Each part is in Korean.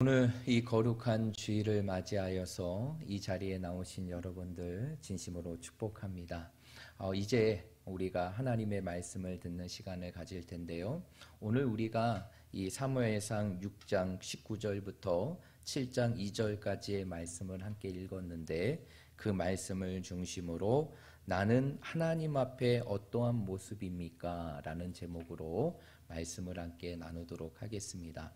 오늘 이 거룩한 주일을 맞이하여서 이 자리에 나오신 여러분들 진심으로 축복합니다. 이제 우리가 하나님의 말씀을 듣는 시간을 가질 텐데요. 오늘 우리가 이 사무엘상 6장 19절부터 7장 2절까지의 말씀을 함께 읽었는데, 그 말씀을 중심으로 나는 하나님 앞에 어떠한 모습입니까? 라는 제목으로 말씀을 함께 나누도록 하겠습니다.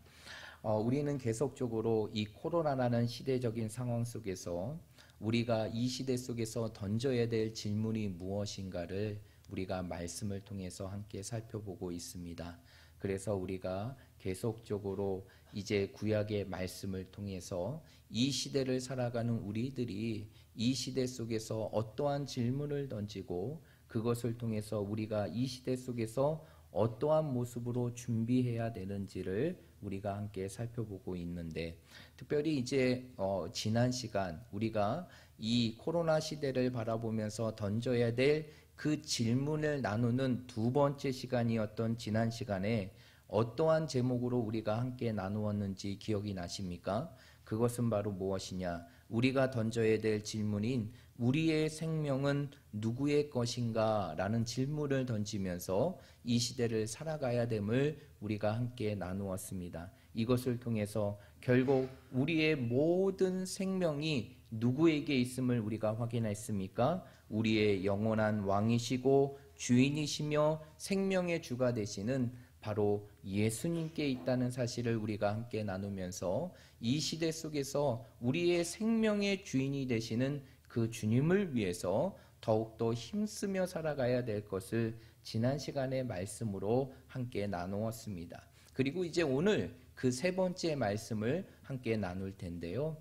우리는 계속적으로 이 코로나라는 시대적인 상황 속에서 우리가 이 시대 속에서 던져야 될 질문이 무엇인가를 우리가 말씀을 통해서 함께 살펴보고 있습니다. 그래서 우리가 계속적으로 이제 구약의 말씀을 통해서 이 시대를 살아가는 우리들이 이 시대 속에서 어떠한 질문을 던지고 그것을 통해서 우리가 이 시대 속에서 어떠한 모습으로 준비해야 되는지를 우리가 함께 살펴보고 있는데, 특별히 이제 지난 시간 우리가 이 코로나 시대를 바라보면서 던져야 될 그 질문을 나누는 두 번째 시간이었던 지난 시간에 어떠한 제목으로 우리가 함께 나누었는지 기억이 나십니까? 그것은 바로 무엇이냐? 우리가 던져야 될 질문인 우리의 생명은 누구의 것인가? 라는 질문을 던지면서 이 시대를 살아가야 됨을 우리가 함께 나누었습니다. 이것을 통해서 결국 우리의 모든 생명이 누구에게 있음을 우리가 확인했습니까? 우리의 영원한 왕이시고 주인이시며 생명의 주가 되시는 바로 예수님께 있다는 사실을 우리가 함께 나누면서 이 시대 속에서 우리의 생명의 주인이 되시는 그 주님을 위해서 더욱더 힘쓰며 살아가야 될 것을 지난 시간의 말씀으로 함께 나누었습니다. 그리고 이제 오늘 그 세 번째 말씀을 함께 나눌 텐데요.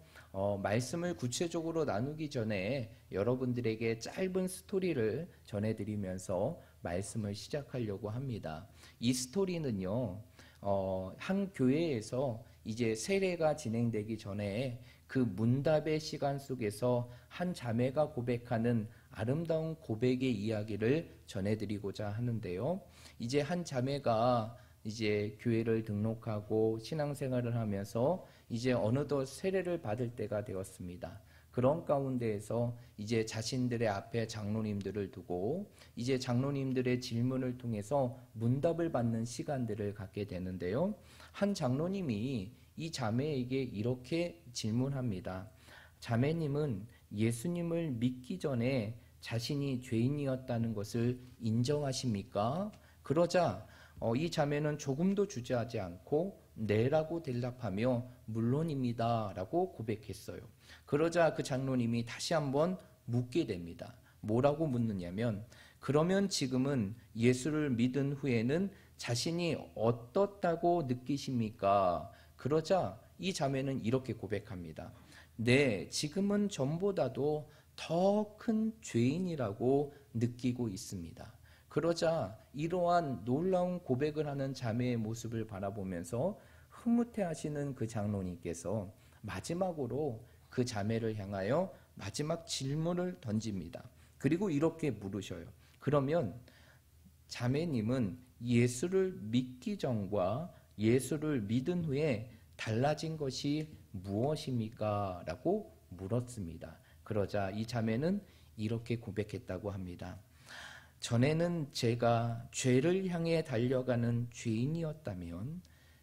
말씀을 구체적으로 나누기 전에 여러분들에게 짧은 스토리를 전해드리면서 말씀을 시작하려고 합니다. 이 스토리는요, 한 교회에서 이제 세례가 진행되기 전에 그 문답의 시간 속에서 한 자매가 고백하는 아름다운 고백의 이야기를 전해드리고자 하는데요. 이제 한 자매가 이제 교회를 등록하고 신앙생활을 하면서 이제 어느덧 세례를 받을 때가 되었습니다. 그런 가운데에서 이제 자신들의 앞에 장로님들을 두고 이제 장로님들의 질문을 통해서 문답을 받는 시간들을 갖게 되는데요. 한 장로님이 이 자매에게 이렇게 질문합니다. 자매님은 예수님을 믿기 전에 자신이 죄인이었다는 것을 인정하십니까? 그러자 이 자매는 조금도 주저하지 않고 네라고 대답하며 물론입니다 라고 고백했어요. 그러자 그 장로님이 다시 한번 묻게 됩니다. 뭐라고 묻느냐면, 그러면 지금은 예수를 믿은 후에는 자신이 어떻다고 느끼십니까? 그러자 이 자매는 이렇게 고백합니다. 네, 지금은 전보다도 더 큰 죄인이라고 느끼고 있습니다. 그러자 이러한 놀라운 고백을 하는 자매의 모습을 바라보면서 흐뭇해하시는 그 장로님께서 마지막으로 그 자매를 향하여 마지막 질문을 던집니다. 그리고 이렇게 물으셔요. 그러면 자매님은 예수를 믿기 전과 예수를 믿은 후에 달라진 것이 무엇입니까? 라고 물었습니다. 그러자 이 자매는 이렇게 고백했다고 합니다. 전에는 제가 죄를 향해 달려가는 죄인이었다면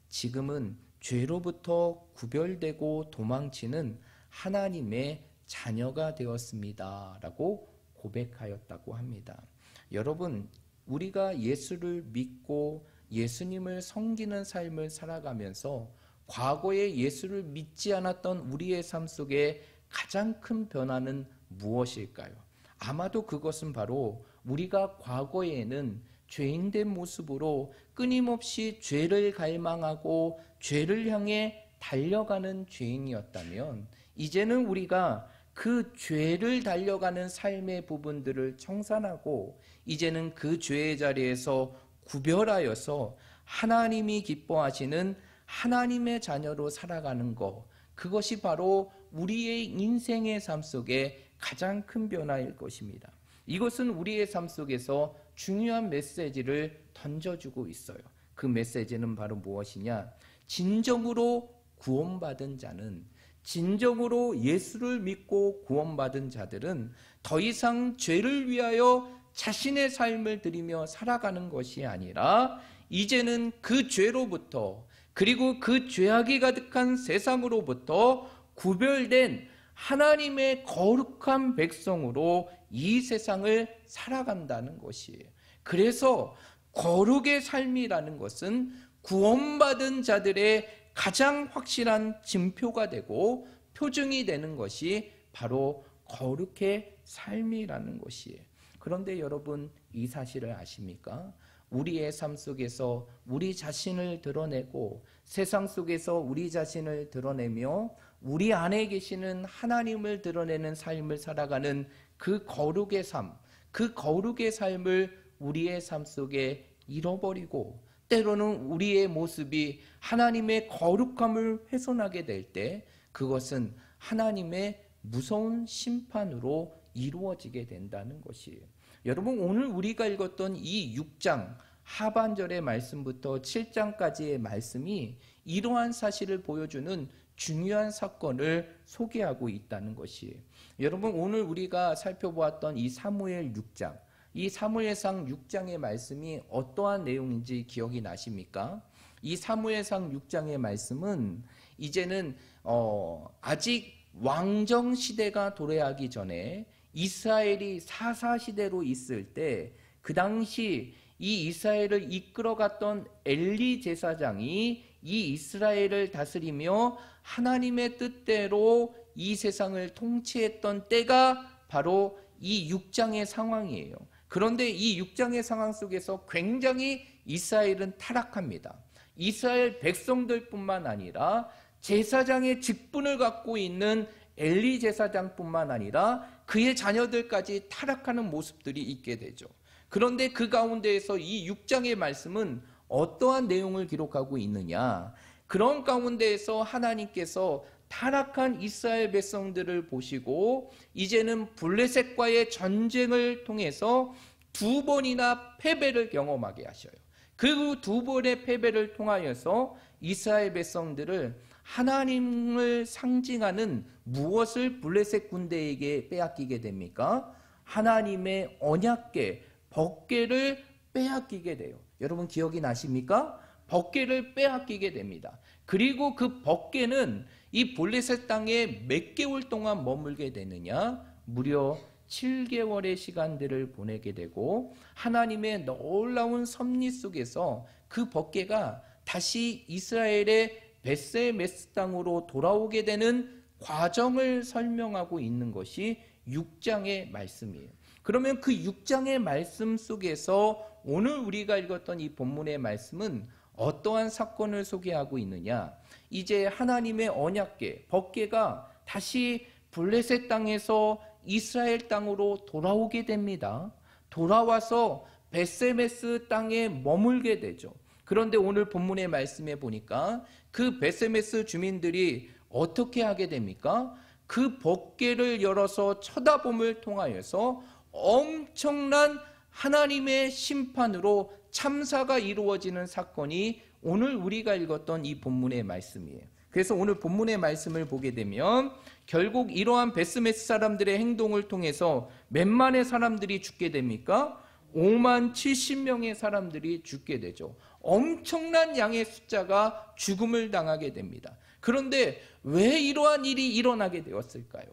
지금은 죄로부터 구별되고 도망치는 하나님의 자녀가 되었습니다 라고 고백하였다고 합니다. 여러분, 우리가 예수를 믿고 예수님을 섬기는 삶을 살아가면서 과거에 예수를 믿지 않았던 우리의 삶 속에 가장 큰 변화는 무엇일까요? 아마도 그것은 바로 우리가 과거에는 죄인된 모습으로 끊임없이 죄를 갈망하고 죄를 향해 달려가는 죄인이었다면, 이제는 우리가 그 죄를 달려가는 삶의 부분들을 청산하고 이제는 그 죄의 자리에서 구별하여서 하나님이 기뻐하시는 하나님의 자녀로 살아가는 것, 그것이 바로 우리의 인생의 삶 속에 가장 큰 변화일 것입니다. 이것은 우리의 삶 속에서 중요한 메시지를 던져주고 있어요. 그 메시지는 바로 무엇이냐? 진정으로 구원받은 자는, 진정으로 예수를 믿고 구원받은 자들은 더 이상 죄를 위하여 자신의 삶을 드리며 살아가는 것이 아니라 이제는 그 죄로부터, 그리고 그 죄악이 가득한 세상으로부터 구별된 하나님의 거룩한 백성으로 이 세상을 살아간다는 것이에요. 그래서 거룩의 삶이라는 것은 구원받은 자들의 가장 확실한 징표가 되고 표징이 되는 것이 바로 거룩의 삶이라는 것이에요. 그런데 여러분, 이 사실을 아십니까? 우리의 삶 속에서 우리 자신을 드러내고 세상 속에서 우리 자신을 드러내며 우리 안에 계시는 하나님을 드러내는 삶을 살아가는 그 거룩의 삶, 그 거룩의 삶을 우리의 삶 속에 잃어버리고 때로는 우리의 모습이 하나님의 거룩함을 훼손하게 될 때 그것은 하나님의 무서운 심판으로 이루어지게 된다는 것이에요. 여러분, 오늘 우리가 읽었던 이 6장 하반절의 말씀부터 7장까지의 말씀이 이러한 사실을 보여주는 중요한 사건을 소개하고 있다는 것이에요. 여러분, 오늘 우리가 살펴보았던 이 사무엘 6장, 이 사무엘상 6장의 말씀이 어떠한 내용인지 기억이 나십니까? 이 사무엘상 6장의 말씀은 이제는 아직 왕정 시대가 도래하기 전에 이스라엘이 사사시대로 있을 때 그 당시 이 이스라엘을 이끌어갔던 엘리 제사장이 이 이스라엘을 다스리며 하나님의 뜻대로 이 세상을 통치했던 때가 바로 이 6장의 상황이에요. 그런데 이 6장의 상황 속에서 굉장히 이스라엘은 타락합니다. 이스라엘 백성들뿐만 아니라 제사장의 직분을 갖고 있는 엘리 제사장뿐만 아니라 그의 자녀들까지 타락하는 모습들이 있게 되죠. 그런데 그 가운데에서 이 6장의 말씀은 어떠한 내용을 기록하고 있느냐? 그런 가운데에서 하나님께서 타락한 이스라엘 백성들을 보시고 이제는 블레셋과의 전쟁을 통해서 2번이나 패배를 경험하게 하셔요. 그 2번의 패배를 통하여서 이스라엘 백성들을 하나님을 상징하는 무엇을 블레셋 군대에게 빼앗기게 됩니까? 하나님의 언약궤, 법궤를 빼앗기게 돼요. 여러분 기억이 나십니까? 법궤를 빼앗기게 됩니다. 그리고 그 법궤는 이 블레셋 땅에 몇 개월 동안 머물게 되느냐? 무려 7개월의 시간들을 보내게 되고 하나님의 놀라운 섭리 속에서 그 법궤가 다시 이스라엘의 벳세메스 땅으로 돌아오게 되는 과정을 설명하고 있는 것이 6장의 말씀이에요. 그러면 그 6장의 말씀 속에서 오늘 우리가 읽었던 이 본문의 말씀은 어떠한 사건을 소개하고 있느냐? 이제 하나님의 언약궤, 법궤가 다시 블레셋 땅에서 이스라엘 땅으로 돌아오게 됩니다. 돌아와서 벳세메스 땅에 머물게 되죠. 그런데 오늘 본문의 말씀에 보니까 그 벳세메스 주민들이 어떻게 하게 됩니까? 그 법궤를 열어서 쳐다봄을 통하여서 엄청난 하나님의 심판으로 참사가 이루어지는 사건이 오늘 우리가 읽었던 이 본문의 말씀이에요. 그래서 오늘 본문의 말씀을 보게 되면 결국 이러한 벳세메스 사람들의 행동을 통해서 몇만의 사람들이 죽게 됩니까? 5만 70명의 사람들이 죽게 되죠. 엄청난 양의 숫자가 죽음을 당하게 됩니다. 그런데 왜 이러한 일이 일어나게 되었을까요?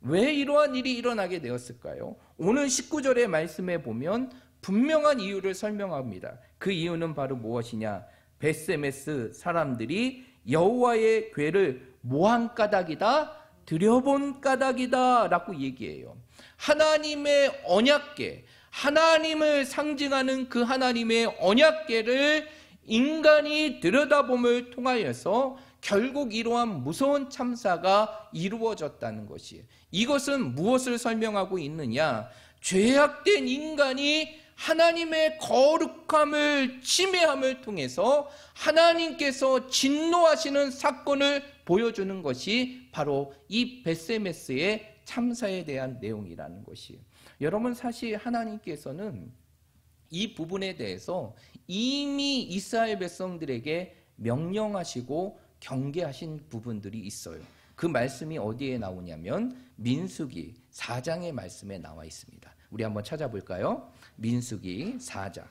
왜 이러한 일이 일어나게 되었을까요? 오늘 19절의 말씀에 보면 분명한 이유를 설명합니다. 그 이유는 바로 무엇이냐? 벳세메스 사람들이 여호와의 궤를 뭐한 까닭이다? 들여본 까닭이다 라고 얘기해요. 하나님의 언약궤, 하나님을 상징하는 그 하나님의 언약궤를 인간이 들여다봄을 통하여서 결국 이러한 무서운 참사가 이루어졌다는 것이에요. 이것은 무엇을 설명하고 있느냐? 죄악된 인간이 하나님의 거룩함을 침해함을 통해서 하나님께서 진노하시는 사건을 보여주는 것이 바로 이 벳세메스의 참사에 대한 내용이라는 것이에요. 여러분, 사실 하나님께서는 이 부분에 대해서 이미 이스라엘 백성들에게 명령하시고 경계하신 부분들이 있어요. 그 말씀이 어디에 나오냐면 민수기 4장의 말씀에 나와 있습니다. 우리 한번 찾아볼까요? 민수기 4장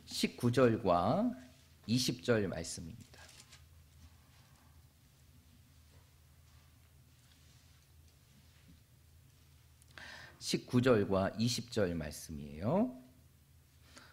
19절과 20절 말씀입니다. 19절과 20절 말씀이에요.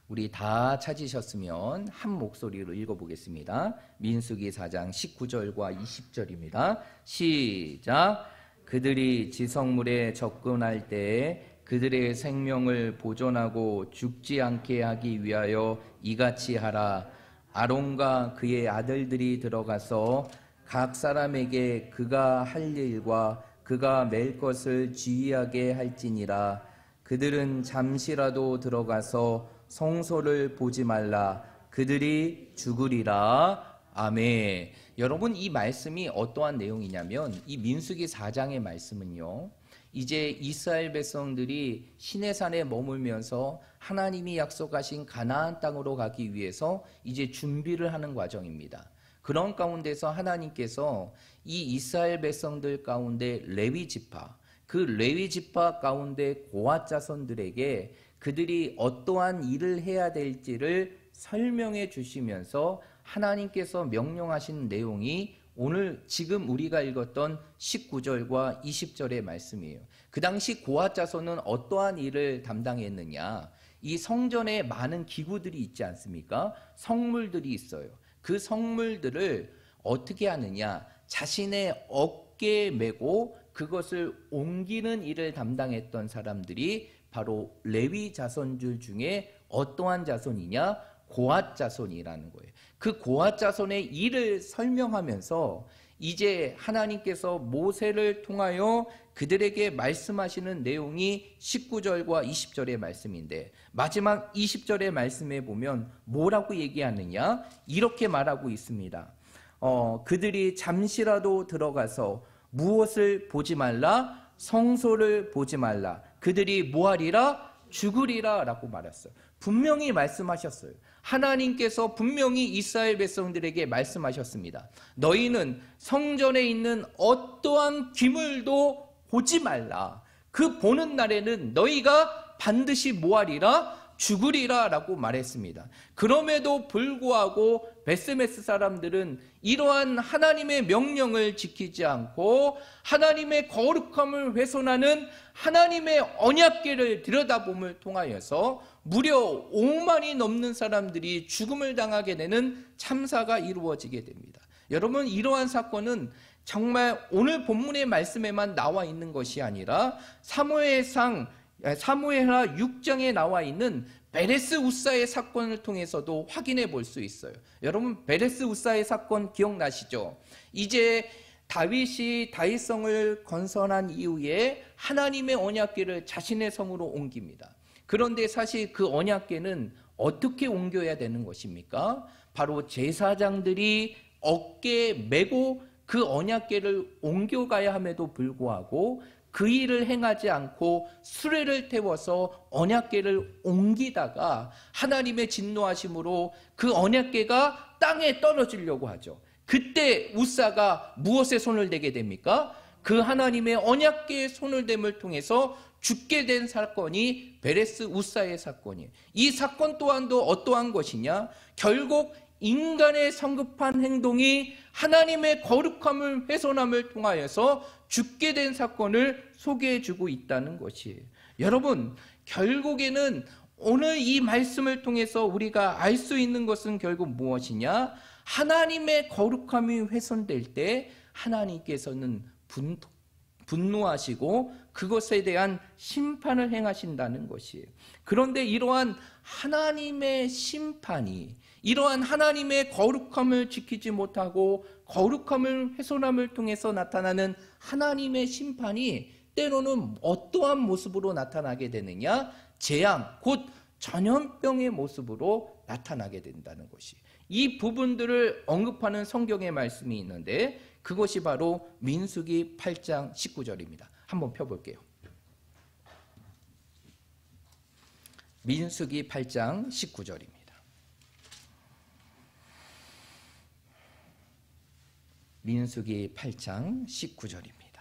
우리 다 찾으셨으면 한 목소리로 읽어보겠습니다. 민수기 4장 19절과 20절입니다. 시작. 그들이 지성물에 접근할 때에 그들의 생명을 보존하고 죽지 않게 하기 위하여 이같이 하라. 아론과 그의 아들들이 들어가서 각 사람에게 그가 할 일과 그가 맬 것을 주의하게 할지니라. 그들은 잠시라도 들어가서 성소를 보지 말라. 그들이 죽으리라. 아멘. 여러분, 이 말씀이 어떠한 내용이냐면 이 민수기 4장의 말씀은요, 이제 이스라엘 백성들이 시내산에 머물면서 하나님이 약속하신 가나안 땅으로 가기 위해서 이제 준비를 하는 과정입니다. 그런 가운데서 하나님께서 이 이스라엘 백성들 가운데 레위 지파, 그 레위 지파 가운데 고핫 자손들에게 그들이 어떠한 일을 해야 될지를 설명해 주시면서 하나님께서 명령하신 내용이 오늘 지금 우리가 읽었던 19절과 20절의 말씀이에요. 그 당시 고핫 자손은 어떠한 일을 담당했느냐? 이 성전에 많은 기구들이 있지 않습니까? 성물들이 있어요. 그 성물들을 어떻게 하느냐? 자신의 어깨에 메고 그것을 옮기는 일을 담당했던 사람들이 바로 레위 자손들 중에 어떠한 자손이냐? 고핫 자손이라는 거예요. 그 고핫 자손의 일을 설명하면서 이제 하나님께서 모세를 통하여 그들에게 말씀하시는 내용이 19절과 20절의 말씀인데, 마지막 20절의 말씀에 보면 뭐라고 얘기하느냐? 이렇게 말하고 있습니다. 그들이 잠시라도 들어가서 무엇을 보지 말라? 성소를 보지 말라. 그들이 뭐하리라? 죽으리라 라고 말했어요. 분명히 말씀하셨어요. 하나님께서 분명히 이스라엘 백성들에게 말씀하셨습니다. 너희는 성전에 있는 어떠한 기물도 보지 말라. 그 보는 날에는 너희가 반드시 뭐하리라? 죽으리라 라고 말했습니다. 그럼에도 불구하고 베스메스 사람들은 이러한 하나님의 명령을 지키지 않고 하나님의 거룩함을 훼손하는 하나님의 언약궤를 들여다봄을 통하여서 무려 5만이 넘는 사람들이 죽음을 당하게 되는 참사가 이루어지게 됩니다. 여러분, 이러한 사건은 정말 오늘 본문의 말씀에만 나와 있는 것이 아니라 사무엘하 6장에 나와 있는 베레스 우사의 사건을 통해서도 확인해 볼 수 있어요. 여러분, 베레스 우사의 사건 기억나시죠? 이제 다윗이 다윗성을 건설한 이후에 하나님의 언약궤를 자신의 성으로 옮깁니다. 그런데 사실 그 언약궤는 어떻게 옮겨야 되는 것입니까? 바로 제사장들이 어깨에 메고 그 언약궤를 옮겨가야 함에도 불구하고 그 일을 행하지 않고 수레를 태워서 언약궤를 옮기다가 하나님의 진노하심으로 그 언약궤가 땅에 떨어지려고 하죠. 그때 우사가 무엇에 손을 대게 됩니까? 그 하나님의 언약궤에 손을 댐을 통해서 죽게 된 사건이 베레스 우사의 사건이에요. 이 사건 또한도 어떠한 것이냐? 결국 인간의 성급한 행동이 하나님의 거룩함을 훼손함을 통하여서 죽게 된 사건을 소개해주고 있다는 것이에요. 여러분, 결국에는 오늘 이 말씀을 통해서 우리가 알 수 있는 것은 결국 무엇이냐? 하나님의 거룩함이 훼손될 때 하나님께서는 분노하시고 그것에 대한 심판을 행하신다는 것이에요. 그런데 이러한 하나님의 심판이, 이러한 하나님의 거룩함을 지키지 못하고 거룩함을 훼손함을 통해서 나타나는 하나님의 심판이 때로는 어떠한 모습으로 나타나게 되느냐? 재앙, 곧 전염병의 모습으로 나타나게 된다는 것이, 이 부분들을 언급하는 성경의 말씀이 있는데 그것이 바로 민수기 8장 19절입니다. 한번 펴볼게요. 민수기 8장 19절입니다. 민수기 8장 19절입니다.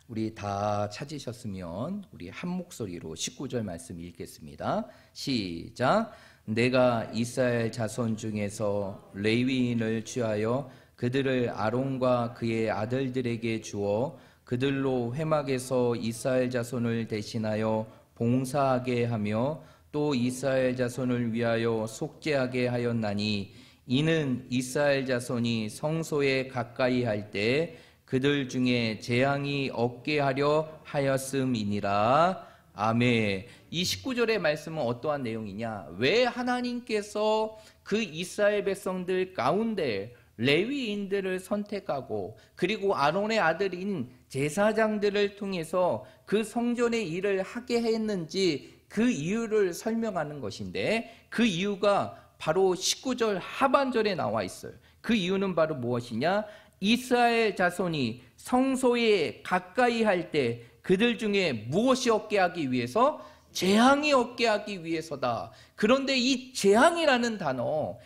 우리 다 찾으셨으면 우리 한 목소리로 19절 말씀 읽겠습니다. 시작. 내가 이스라엘 자손 중에서 레위인을 취하여 그들을 아론과 그의 아들들에게 주어 그들로 회막에서 이스라엘 자손을 대신하여 봉사하게 하며 또 이스라엘 자손을 위하여 속죄하게 하였나니 이는 이스라엘 자손이 성소에 가까이 할 때 그들 중에 재앙이 없게 하려 하였음이니라. 아멘. 이 19절의 말씀은 어떠한 내용이냐? 왜 하나님께서 그 이스라엘 백성들 가운데 레위인들을 선택하고 그리고 아론의 아들인 제사장들을 통해서 그 성전의 일을 하게 했는지 그 이유를 설명하는 것인데, 그 이유가 바로 19절 하반절에 나와 있어요. 그 이유는 바로 무엇이냐? 이스라엘 자손이 성소에 가까이 할 때 그들 중에 무엇이 없게 하기 위해서? 재앙이 없게 하기 위해서다. 그런데 이 재앙이라는 단어가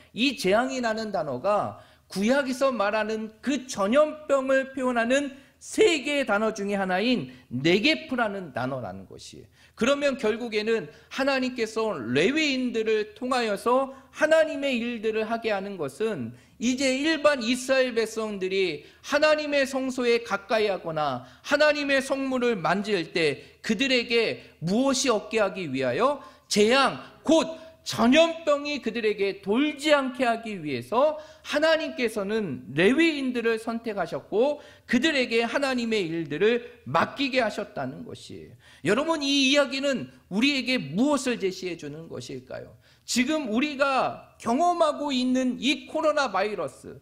구약에서 말하는 그 전염병을 표현하는 세 개의 단어 중에 하나인 네게프라는 단어라는 것이에요. 그러면 결국에는 하나님께서 레위인들을 통하여서 하나님의 일들을 하게 하는 것은 이제 일반 이스라엘 백성들이 하나님의 성소에 가까이 하거나 하나님의 성물을 만질 때 그들에게 무엇이 없게 하기 위하여? 재앙, 곧 전염병이 그들에게 돌지 않게 하기 위해서 하나님께서는 레위인들을 선택하셨고 그들에게 하나님의 일들을 맡기게 하셨다는 것이에요. 여러분, 이 이야기는 우리에게 무엇을 제시해 주는 것일까요? 지금 우리가 경험하고 있는 이 코로나 바이러스의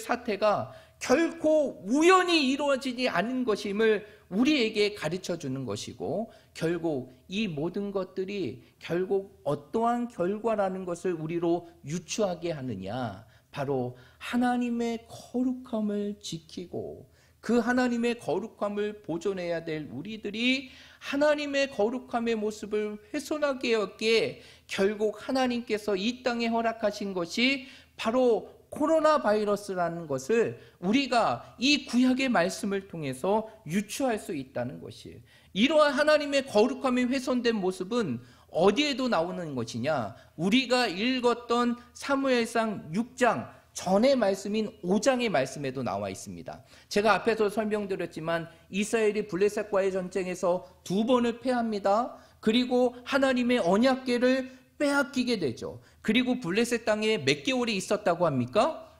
사태가 결코 우연히 이루어지지 않은 것임을 우리에게 가르쳐 주는 것이고, 결국 이 모든 것들이 결국 어떠한 결과라는 것을 우리로 유추하게 하느냐? 바로 하나님의 거룩함을 지키고 그 하나님의 거룩함을 보존해야 될 우리들이 하나님의 거룩함의 모습을 훼손하게 했기에 결국 하나님께서 이 땅에 허락하신 것이 바로 코로나 바이러스라는 것을 우리가 이 구약의 말씀을 통해서 유추할 수 있다는 것이에요. 이러한 하나님의 거룩함이 훼손된 모습은 어디에도 나오는 것이냐? 우리가 읽었던 사무엘상 6장 전의 말씀인 5장의 말씀에도 나와 있습니다. 제가 앞에서 설명드렸지만 이스라엘이 블레셋과의 전쟁에서 2번을 패합니다. 그리고 하나님의 언약궤를 빼앗기게 되죠. 그리고 블레셋 땅에 몇 개월이 있었다고 합니까?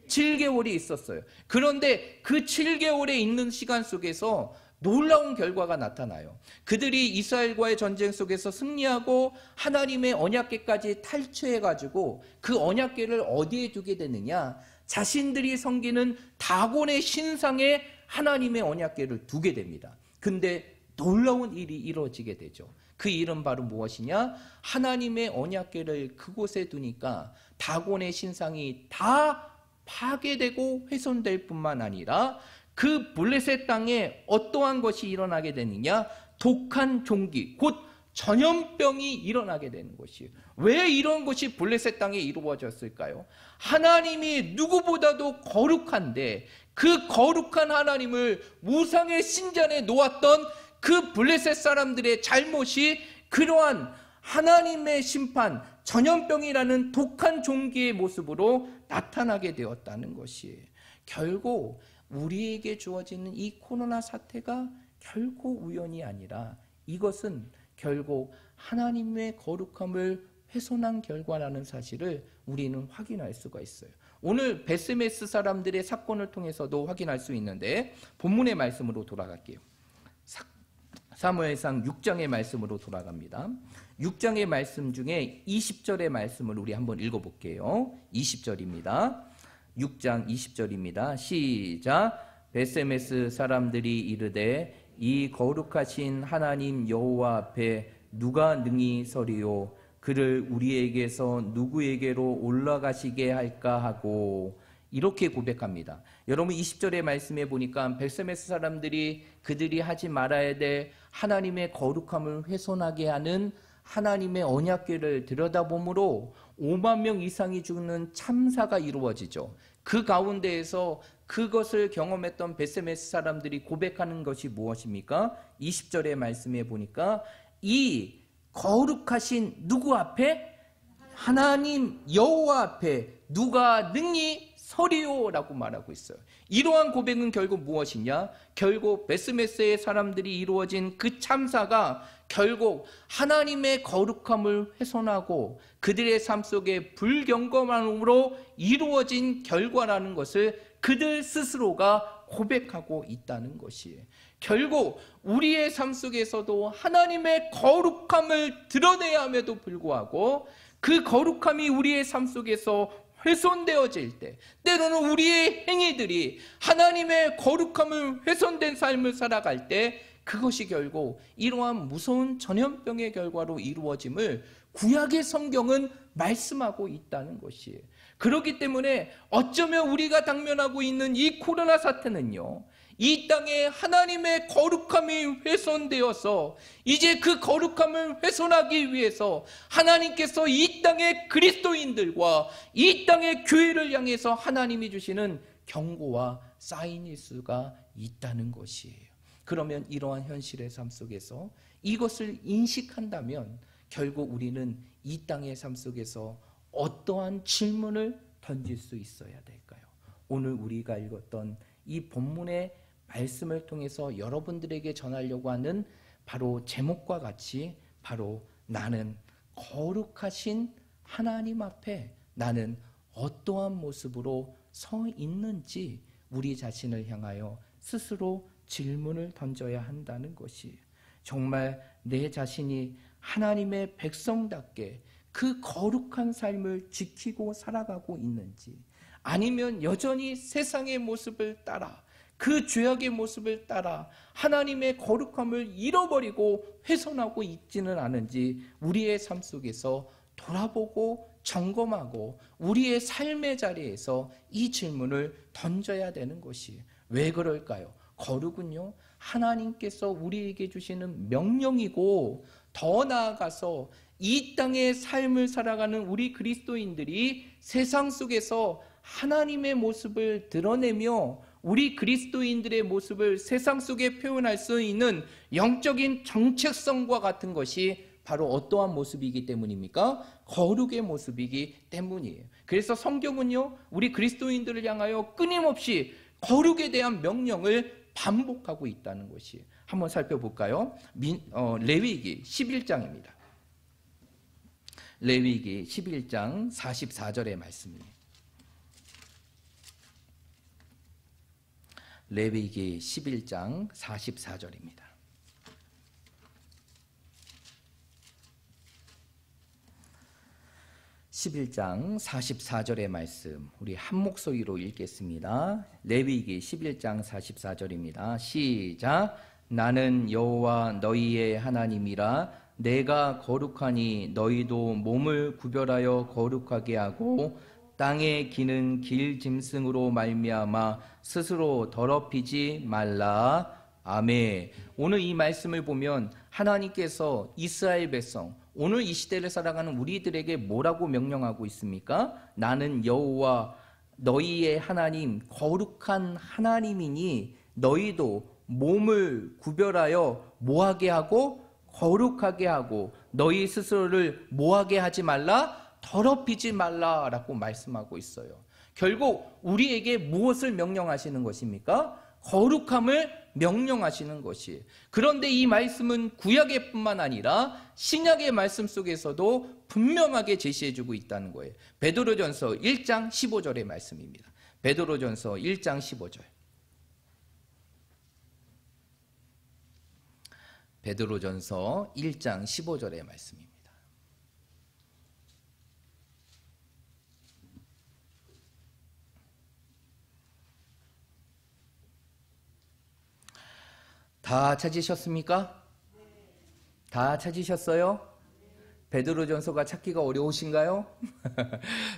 7개월이 있었어요. 그런데 그 7개월에 있는 시간 속에서 놀라운 결과가 나타나요. 그들이 이스라엘과의 전쟁 속에서 승리하고 하나님의 언약궤까지 탈취해가지고 그 언약궤를 어디에 두게 되느냐? 자신들이 섬기는 다곤의 신상에 하나님의 언약궤를 두게 됩니다. 근데 놀라운 일이 이루어지게 되죠. 그 일은 바로 무엇이냐? 하나님의 언약궤를 그곳에 두니까 다곤의 신상이 다 파괴되고 훼손될 뿐만 아니라 그 블레셋 땅에 어떠한 것이 일어나게 되느냐? 독한 종기, 곧 전염병이 일어나게 되는 것이에요. 왜 이런 것이 블레셋 땅에 이루어졌을까요? 하나님이 누구보다도 거룩한데 그 거룩한 하나님을 우상의 신전에 놓았던 그 블레셋 사람들의 잘못이 그러한 하나님의 심판, 전염병이라는 독한 종기의 모습으로 나타나게 되었다는 것이에요. 결국 우리에게 주어지는 이 코로나 사태가 결코 우연이 아니라 이것은 결국 하나님의 거룩함을 훼손한 결과라는 사실을 우리는 확인할 수가 있어요. 오늘 베스메스 사람들의 사건을 통해서도 확인할 수 있는데 본문의 말씀으로 돌아갈게요. 사무엘상 6장의 말씀으로 돌아갑니다. 6장의 말씀 중에 20절의 말씀을 우리 한번 읽어볼게요. 20절입니다. 6장 20절입니다. 시작. 베세메스 사람들이 이르되 이 거룩하신 하나님 여호와 앞에 누가 능히 서리요? 그를 우리에게서 누구에게로 올라가시게 할까 하고 이렇게 고백합니다. 여러분 20절의 말씀에 보니까 베세메스 사람들이 그들이 하지 말아야 될 하나님의 거룩함을 훼손하게 하는 하나님의 언약궤를 들여다보므로 5만 명 이상이 죽는 참사가 이루어지죠. 그 가운데에서 그것을 경험했던 베세메스 사람들이 고백하는 것이 무엇입니까? 20절의 말씀에 보니까 이 거룩하신 누구 앞에? 하나님 여호와 앞에 누가 능히 서리요 라고 말하고 있어요. 이러한 고백은 결국 무엇이냐? 결국 베스메스의 사람들이 이루어진 그 참사가 결국 하나님의 거룩함을 훼손하고 그들의 삶 속에 불경건함으로 이루어진 결과라는 것을 그들 스스로가 고백하고 있다는 것이에요. 결국 우리의 삶 속에서도 하나님의 거룩함을 드러내야 함에도 불구하고 그 거룩함이 우리의 삶 속에서 훼손되어질 때, 때로는 우리의 행위들이 하나님의 거룩함을 훼손된 삶을 살아갈 때 그것이 결국 이러한 무서운 전염병의 결과로 이루어짐을 구약의 성경은 말씀하고 있다는 것이에요. 그렇기 때문에 어쩌면 우리가 당면하고 있는 이 코로나 사태는요, 이 땅에 하나님의 거룩함이 훼손되어서 이제 그 거룩함을 훼손하기 위해서 하나님께서 이 땅의 그리스도인들과 이 땅의 교회를 향해서 하나님이 주시는 경고와 사인일 수가 있다는 것이에요. 그러면 이러한 현실의 삶 속에서 이것을 인식한다면 결국 우리는 이 땅의 삶 속에서 어떠한 질문을 던질 수 있어야 될까요? 오늘 우리가 읽었던 이 본문의 말씀을 통해서 여러분들에게 전하려고 하는 바로 제목과 같이 바로 나는 거룩하신 하나님 앞에 나는 어떠한 모습으로 서 있는지 우리 자신을 향하여 스스로 질문을 던져야 한다는 것이 정말 내 자신이 하나님의 백성답게 그 거룩한 삶을 지키고 살아가고 있는지 아니면 여전히 세상의 모습을 따라 그 죄악의 모습을 따라 하나님의 거룩함을 잃어버리고 훼손하고 있지는 않은지 우리의 삶 속에서 돌아보고 점검하고 우리의 삶의 자리에서 이 질문을 던져야 되는 것이 왜 그럴까요? 거룩은요 하나님께서 우리에게 주시는 명령이고 더 나아가서 이 땅의 삶을 살아가는 우리 그리스도인들이 세상 속에서 하나님의 모습을 드러내며 우리 그리스도인들의 모습을 세상 속에 표현할 수 있는 영적인 정체성과 같은 것이 바로 어떠한 모습이기 때문입니까? 거룩의 모습이기 때문이에요. 그래서 성경은요 우리 그리스도인들을 향하여 끊임없이 거룩에 대한 명령을 반복하고 있다는 것이에요. 한번 살펴볼까요? 레위기 11장입니다. 레위기 11장 44절의 말씀입니다. 레위기 11장 44절입니다. (11장 44절의) 말씀 우리 한 목소리로 읽겠습니다. 레위기 11장 44절입니다. 시작. 나는 여호와 너희의 하나님이라 내가 거룩하니 너희도 몸을 구별하여 거룩하게 하고 땅에 기는 길 짐승으로 말미암아 스스로 더럽히지 말라. 아멘. 오늘 이 말씀을 보면 하나님께서 이스라엘 백성 오늘 이 시대를 살아가는 우리들에게 뭐라고 명령하고 있습니까? 나는 여호와 너희의 하나님 거룩한 하나님이니 너희도 몸을 구별하여 뭐하게 하고 거룩하게 하고 너희 스스로를 뭐하게 하지 말라? 더럽히지 말라라고 말씀하고 있어요. 결국 우리에게 무엇을 명령하시는 것입니까? 거룩함을 명령하시는 것이에요. 그런데 이 말씀은 구약의 뿐만 아니라 신약의 말씀 속에서도 분명하게 제시해주고 있다는 거예요. 베드로전서 1장 15절의 말씀입니다. 베드로전서 1장 15절. 베드로전서 1장 15절의 말씀입니다. 다 찾으셨습니까? 다 찾으셨어요? 베드로전서가 찾기가 어려우신가요?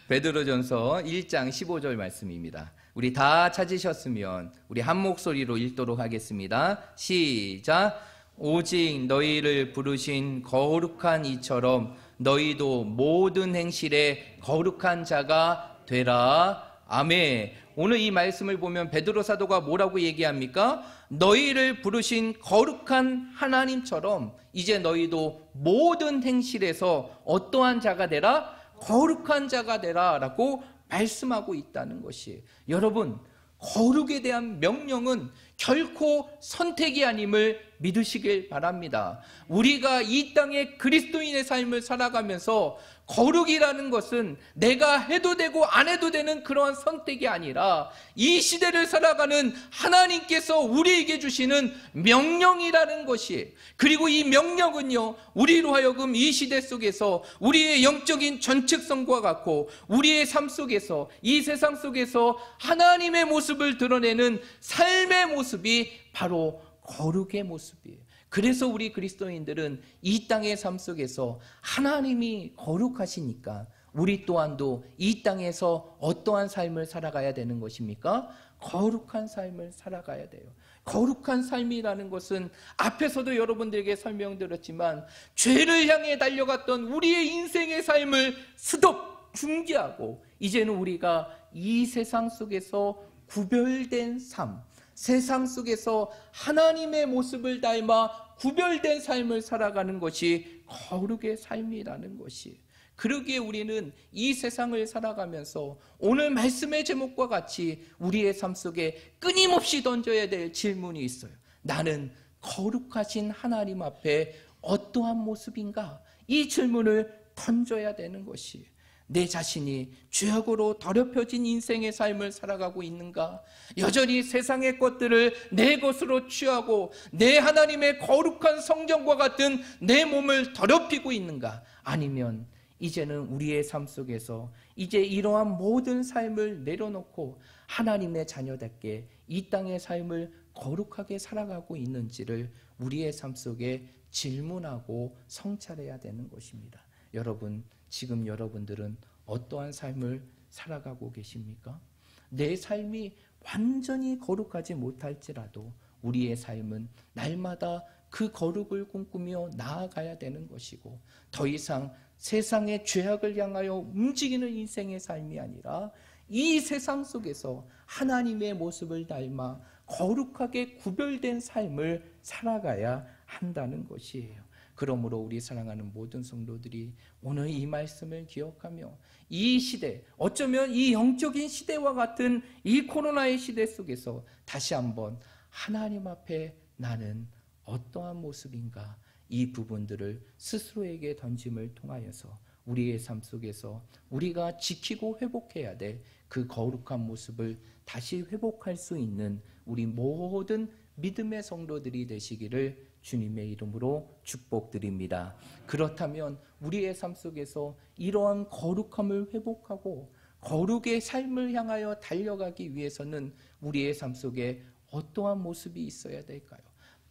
베드로전서 1장 15절 말씀입니다. 우리 다 찾으셨으면 우리 한 목소리로 읽도록 하겠습니다. 시작. 오직 너희를 부르신 거룩한 이처럼 너희도 모든 행실에 거룩한 자가 되라. 아멘. 오늘 이 말씀을 보면 베드로 사도가 뭐라고 얘기합니까? 너희를 부르신 거룩한 하나님처럼 이제 너희도 모든 행실에서 어떠한 자가 되라? 거룩한 자가 되라 라고 말씀하고 있다는 것이, 여러분, 거룩에 대한 명령은 결코 선택이 아님을 믿으시길 바랍니다. 우리가 이 땅에 그리스도인의 삶을 살아가면서 거룩이라는 것은 내가 해도 되고 안 해도 되는 그러한 선택이 아니라 이 시대를 살아가는 하나님께서 우리에게 주시는 명령이라는 것이, 그리고 이 명령은요, 우리로 하여금 이 시대 속에서 우리의 영적인 전측성과 같고 우리의 삶 속에서, 이 세상 속에서 하나님의 모습을 드러내는 삶의 모습이 바로 거룩의 모습이에요. 그래서 우리 그리스도인들은 이 땅의 삶 속에서 하나님이 거룩하시니까 우리 또한도 이 땅에서 어떠한 삶을 살아가야 되는 것입니까? 거룩한 삶을 살아가야 돼요. 거룩한 삶이라는 것은 앞에서도 여러분들에게 설명드렸지만 죄를 향해 달려갔던 우리의 인생의 삶을 스톱 중지하고 이제는 우리가 이 세상 속에서 구별된 삶, 세상 속에서 하나님의 모습을 닮아 구별된 삶을 살아가는 것이 거룩의 삶이라는 것이, 그러기에 우리는 이 세상을 살아가면서 오늘 말씀의 제목과 같이 우리의 삶 속에 끊임없이 던져야 될 질문이 있어요. 나는 거룩하신 하나님 앞에 어떠한 모습인가? 이 질문을 던져야 되는 것이, 내 자신이 죄악으로 더럽혀진 인생의 삶을 살아가고 있는가? 여전히 세상의 것들을 내 것으로 취하고 내 하나님의 거룩한 성전과 같은 내 몸을 더럽히고 있는가? 아니면 이제는 우리의 삶 속에서 이제 이러한 모든 삶을 내려놓고 하나님의 자녀답게 이 땅의 삶을 거룩하게 살아가고 있는지를 우리의 삶 속에 질문하고 성찰해야 되는 것입니다. 여러분, 지금 여러분들은 어떠한 삶을 살아가고 계십니까? 내 삶이 완전히 거룩하지 못할지라도 우리의 삶은 날마다 그 거룩을 꿈꾸며 나아가야 되는 것이고, 더 이상 세상의 죄악을 향하여 움직이는 인생의 삶이 아니라 이 세상 속에서 하나님의 모습을 닮아 거룩하게 구별된 삶을 살아가야 한다는 것이에요. 그러므로 우리 사랑하는 모든 성도들이 오늘 이 말씀을 기억하며 이 시대, 어쩌면 이 영적인 시대와 같은 이 코로나의 시대 속에서 다시 한번 하나님 앞에 나는 어떠한 모습인가, 이 부분들을 스스로에게 던짐을 통하여서 우리의 삶 속에서 우리가 지키고 회복해야 될 그 거룩한 모습을 다시 회복할 수 있는 우리 모든 믿음의 성도들이 되시기를 주님의 이름으로 축복드립니다. 그렇다면 우리의 삶 속에서 이러한 거룩함을 회복하고 거룩의 삶을 향하여 달려가기 위해서는 우리의 삶 속에 어떠한 모습이 있어야 될까요?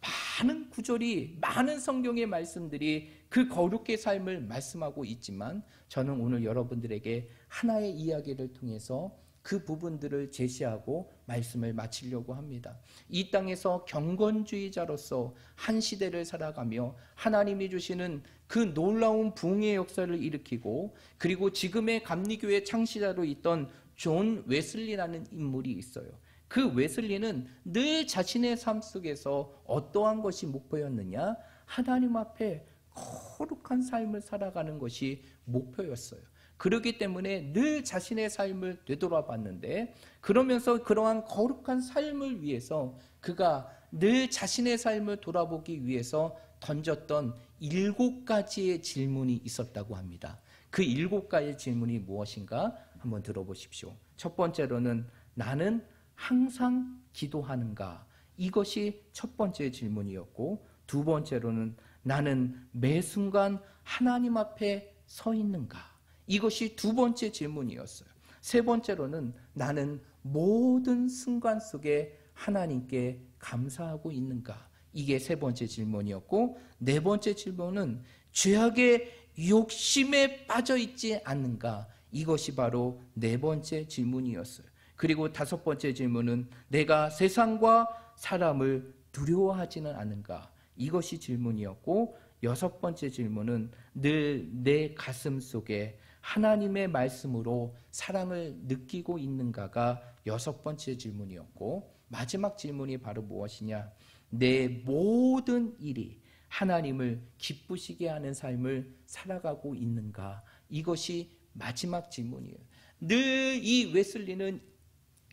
많은 구절이, 많은 성경의 말씀들이 그 거룩의 삶을 말씀하고 있지만 저는 오늘 여러분들에게 하나의 이야기를 통해서 그 부분들을 제시하고 말씀을 마치려고 합니다. 이 땅에서 경건주의자로서 한 시대를 살아가며 하나님이 주시는 그 놀라운 부흥의 역사를 일으키고, 그리고 지금의 감리교회 창시자로 있던 존 웨슬리라는 인물이 있어요. 그 웨슬리는 늘 자신의 삶 속에서 어떠한 것이 목표였느냐? 하나님 앞에 거룩한 삶을 살아가는 것이 목표였어요. 그렇기 때문에 늘 자신의 삶을 되돌아봤는데, 그러면서 그러한 거룩한 삶을 위해서 그가 늘 자신의 삶을 돌아보기 위해서 던졌던 7가지의 질문이 있었다고 합니다. 그 7가지의 질문이 무엇인가 한번 들어보십시오. 첫 번째로는 나는 항상 기도하는가? 이것이 첫 번째 질문이었고, 두 번째로는 나는 매 순간 하나님 앞에 서 있는가? 이것이 두 번째 질문이었어요. 세 번째로는 나는 모든 순간 속에 하나님께 감사하고 있는가? 이게 세 번째 질문이었고, 네 번째 질문은 죄악의 욕심에 빠져 있지 않는가? 이것이 바로 네 번째 질문이었어요. 그리고 다섯 번째 질문은 내가 세상과 사람을 두려워하지는 않는가? 이것이 질문이었고, 여섯 번째 질문은 늘 내 가슴 속에 하나님의 말씀으로 사랑을 느끼고 있는가가 여섯 번째 질문이었고, 마지막 질문이 바로 무엇이냐? 내 모든 일이 하나님을 기쁘시게 하는 삶을 살아가고 있는가? 이것이 마지막 질문이에요. 늘 이 웨슬리는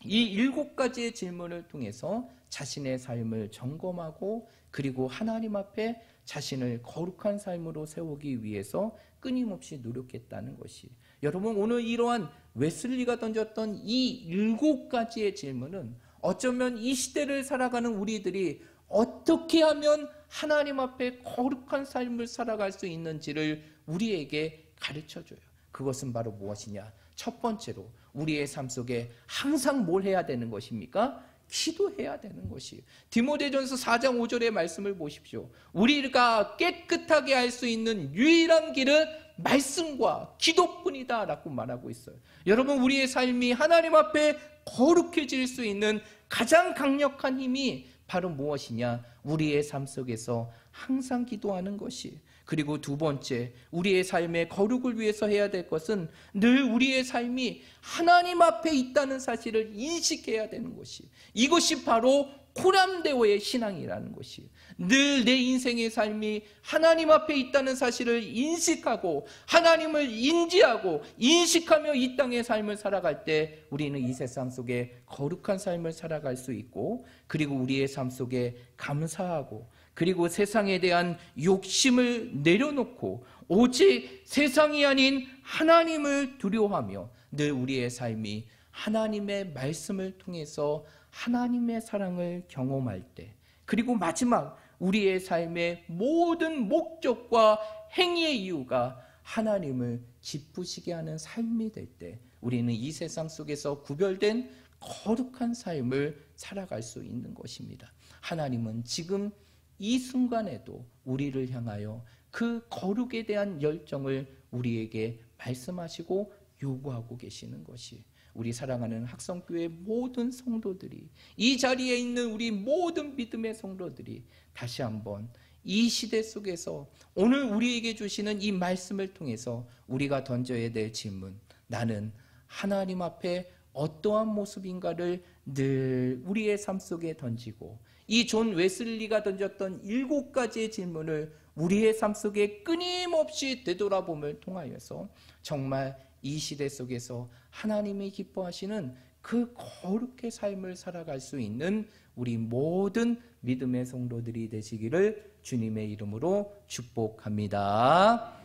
이 7가지의 질문을 통해서 자신의 삶을 점검하고, 그리고 하나님 앞에 자신을 거룩한 삶으로 세우기 위해서 끊임없이 노력했다는 것이, 여러분 오늘 이러한 웨슬리가 던졌던 이 7가지의 질문은 어쩌면 이 시대를 살아가는 우리들이 어떻게 하면 하나님 앞에 거룩한 삶을 살아갈 수 있는지를 우리에게 가르쳐줘요. 그것은 바로 무엇이냐? 첫 번째로 우리의 삶 속에 항상 뭘 해야 되는 것입니까? 기도해야 되는 것이에요. 디모데전서 4장 5절의 말씀을 보십시오. 우리가 깨끗하게 할 수 있는 유일한 길은 말씀과 기도뿐이다 라고 말하고 있어요. 여러분, 우리의 삶이 하나님 앞에 거룩해질 수 있는 가장 강력한 힘이 바로 무엇이냐? 우리의 삶 속에서 항상 기도하는 것이. 그리고 두 번째, 우리의 삶의 거룩을 위해서 해야 될 것은 늘 우리의 삶이 하나님 앞에 있다는 사실을 인식해야 되는 것이, 이것이 바로 코람데오의 신앙이라는 것이, 늘 내 인생의 삶이 하나님 앞에 있다는 사실을 인식하고 하나님을 인지하고 인식하며 이 땅의 삶을 살아갈 때 우리는 이 세상 속에 거룩한 삶을 살아갈 수 있고, 그리고 우리의 삶 속에 감사하고, 그리고 세상에 대한 욕심을 내려놓고 오직 세상이 아닌 하나님을 두려워하며 늘 우리의 삶이 하나님의 말씀을 통해서 하나님의 사랑을 경험할 때, 그리고 마지막 우리의 삶의 모든 목적과 행위의 이유가 하나님을 기쁘시게 하는 삶이 될 때 우리는 이 세상 속에서 구별된 거룩한 삶을 살아갈 수 있는 것입니다. 하나님은 지금 이 순간에도 우리를 향하여 그 거룩에 대한 열정을 우리에게 말씀하시고 요구하고 계시는 것이, 우리 사랑하는 학성교회 모든 성도들이, 이 자리에 있는 우리 모든 믿음의 성도들이 다시 한번 이 시대 속에서 오늘 우리에게 주시는 이 말씀을 통해서 우리가 던져야 될 질문, 나는 하나님 앞에 어떠한 모습인가를 늘 우리의 삶 속에 던지고, 이 존 웨슬리가 던졌던 7가지의 질문을 우리의 삶 속에 끊임없이 되돌아봄을 통하여서 정말 이 시대 속에서 하나님이 기뻐하시는 그 거룩의 삶을 살아갈 수 있는 우리 모든 믿음의 성도들이 되시기를 주님의 이름으로 축복합니다.